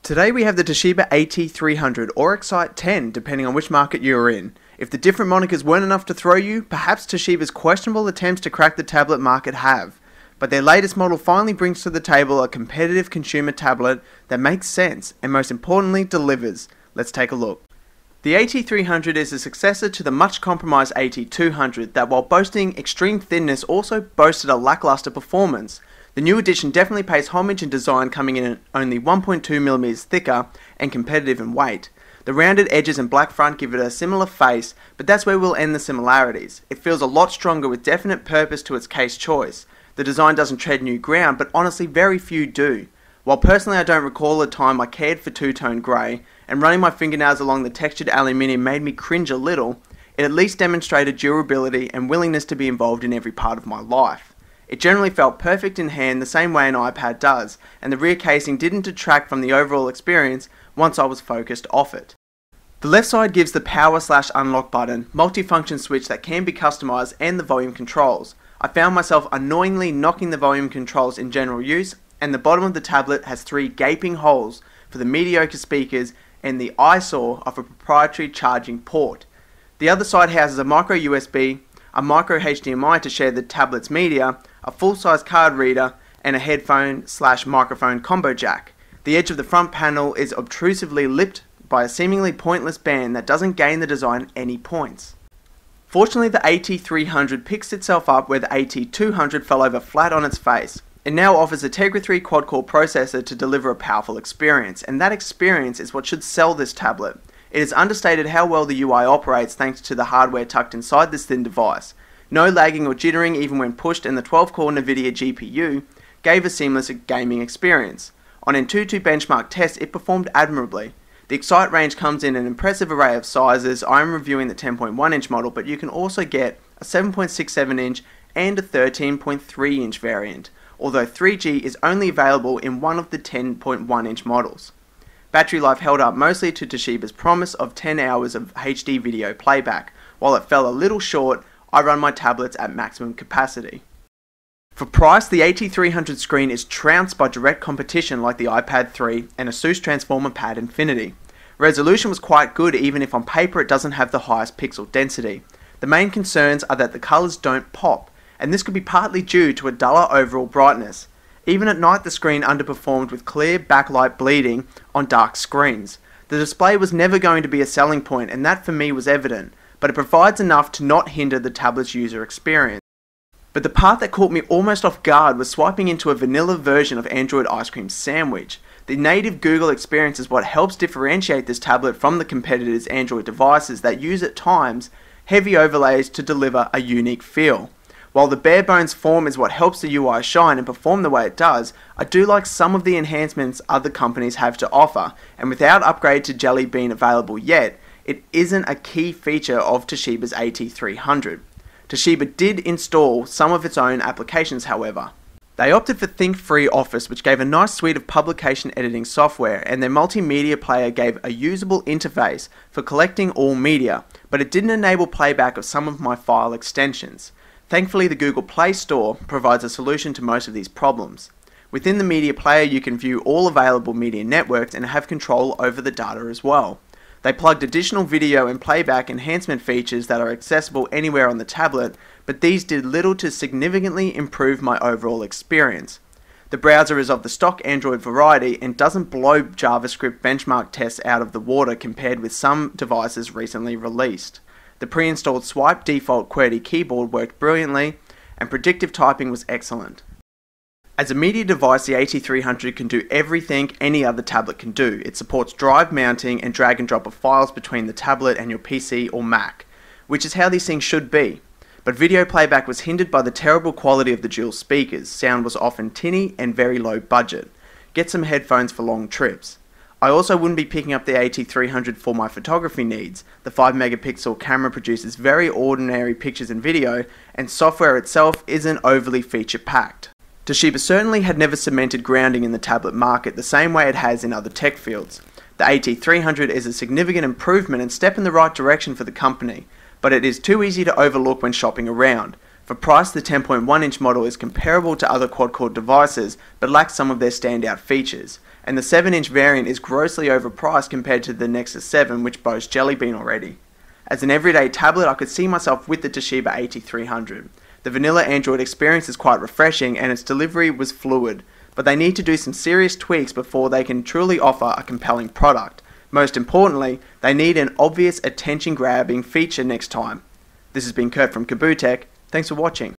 Today we have the Toshiba AT300 or Excite 10 depending on which market you are in. If the different monikers weren't enough to throw you, perhaps Toshiba's questionable attempts to crack the tablet market have. But their latest model finally brings to the table a competitive consumer tablet that makes sense and most importantly delivers. Let's take a look. The AT300 is a successor to the much compromised AT200 that while boasting extreme thinness also boasted a lackluster performance. The new edition definitely pays homage in design, coming in at only 1.2mm thicker and competitive in weight. The rounded edges and black front give it a similar face, but that's where we'll end the similarities. It feels a lot stronger with definite purpose to its case choice. The design doesn't tread new ground, but honestly very few do. While personally I don't recall a time I cared for two-tone grey, and running my fingernails along the textured aluminium made me cringe a little, it at least demonstrated durability and willingness to be involved in every part of my life. It generally felt perfect in hand the same way an iPad does, and the rear casing didn't detract from the overall experience once I was focused off it. The left side gives the power/unlock button, multifunction switch that can be customised, and the volume controls. I found myself annoyingly knocking the volume controls in general use, and the bottom of the tablet has 3 gaping holes for the mediocre speakers and the eyesore of a proprietary charging port. The other side houses a micro USB, a micro HDMI to share the tablet's media, a full-size card reader, and a headphone/microphone combo jack. The edge of the front panel is obtrusively lipped by a seemingly pointless band that doesn't gain the design any points. Fortunately, the AT300 picks itself up where the AT200 fell over flat on its face. It now offers a Tegra 3 quad-core processor to deliver a powerful experience, and that experience is what should sell this tablet. It is understated how well the UI operates thanks to the hardware tucked inside this thin device. No lagging or jittering even when pushed, and the 12-core NVIDIA GPU gave a seamless gaming experience. On Antutu benchmark tests, it performed admirably. The Excite range comes in an impressive array of sizes. I am reviewing the 10.1-inch model, but you can also get a 7.67-inch and a 13.3-inch variant, although 3G is only available in one of the 10.1-inch models. Battery life held up mostly to Toshiba's promise of 10 hours of HD video playback. While it fell a little short, I run my tablets at maximum capacity. For price, the AT300 screen is trounced by direct competition like the iPad 3 and ASUS Transformer Pad Infinity. Resolution was quite good, even if on paper it doesn't have the highest pixel density. The main concerns are that the colours don't pop, and this could be partly due to a duller overall brightness. Even at night the screen underperformed with clear backlight bleeding on dark screens. The display was never going to be a selling point, and that for me was evident, but it provides enough to not hinder the tablet's user experience. But the part that caught me almost off guard was swiping into a vanilla version of Android Ice Cream Sandwich. The native Google experience is what helps differentiate this tablet from the competitors' Android devices that use at times heavy overlays to deliver a unique feel. While the bare bones form is what helps the UI shine and perform the way it does, I do like some of the enhancements other companies have to offer, and without upgrade to Jelly Bean available yet, it isn't a key feature of Toshiba's AT300. Toshiba did install some of its own applications, however. They opted for Think Free Office, which gave a nice suite of publication editing software, and their multimedia player gave a usable interface for collecting all media, but it didn't enable playback of some of my file extensions. Thankfully, the Google Play Store provides a solution to most of these problems. Within the media player, you can view all available media networks and have control over the data as well. They plugged additional video and playback enhancement features that are accessible anywhere on the tablet, but these did little to significantly improve my overall experience. The browser is of the stock Android variety and doesn't blow JavaScript benchmark tests out of the water compared with some devices recently released. The pre-installed Swipe default QWERTY keyboard worked brilliantly, and predictive typing was excellent. As a media device, the AT300 can do everything any other tablet can do. It supports drive mounting and drag and drop of files between the tablet and your PC or Mac, which is how these things should be. But video playback was hindered by the terrible quality of the dual speakers. Sound was often tinny and very low budget. Get some headphones for long trips. I also wouldn't be picking up the AT300 for my photography needs. The 5-megapixel camera produces very ordinary pictures and video, and software itself isn't overly feature-packed. Toshiba certainly had never cemented grounding in the tablet market the same way it has in other tech fields. The AT300 is a significant improvement and step in the right direction for the company, but it is too easy to overlook when shopping around. For price, the 10.1 inch model is comparable to other quad-core devices, but lacks some of their standout features, and the 7 inch variant is grossly overpriced compared to the Nexus 7, which boasts Jelly Bean already. As an everyday tablet, I could see myself with the Toshiba 8300. The vanilla Android experience is quite refreshing and its delivery was fluid, but they need to do some serious tweaks before they can truly offer a compelling product. Most importantly, they need an obvious attention-grabbing feature next time. This has been Kurt from Kaboo Tech. Thanks for watching.